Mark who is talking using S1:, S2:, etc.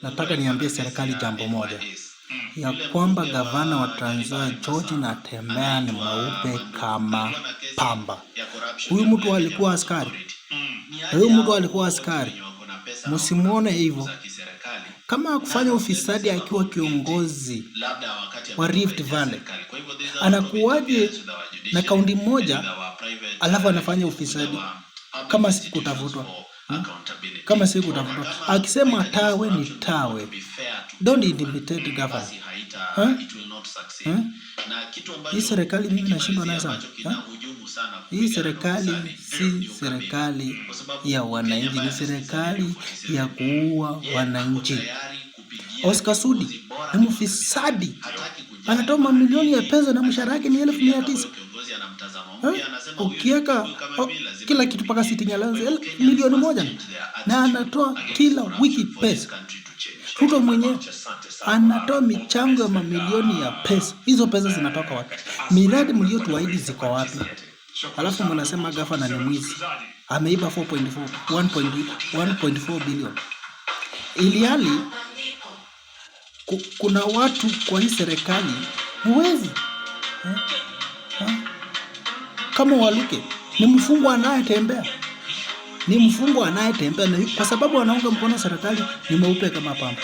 S1: nataka niambie serikali jambo moja, ya kwamba gavana wa Trans Nzoia George Natembeya ni mweupe kama pamba. Huyu mtu alikuwa askari. Msimuone hivyo. Kama kufanya ufisadi akiwa kiongozi wa Rift Valley, anakuwaje na kaunti moja alafu anafanya ufisadi kama si kutafutwa? Akisema tawe ni tawe. Don't intimidate governor. Hii serikali mimi nashindwa nayo sana. Hii serikali si serikali ya wananchi, ni serikali ya kuua wananchi. Oscar Sudi ni mfisadi. Anatoa mamilioni ya pesa na mshahara wake ni 1900. Ukiweka kila kitu paka sitting allowance milioni 1 na anatoa kila wiki pesa. Ruto mwenyewe anatoa michango ya mamilioni ya pesa. Hizo pesa zinatoka wapi? Miradi mliotuahidi ziko wapi? Alafu mnasema gavana ni mwizi. Ameiba 1.4 bilioni. Iliali kuna watu kwa hii serikali huwezi. Kama Waluke ni mfungwa anayetembea. Kwa sababu anaunga mkono serikali ni mweupe kama pamba.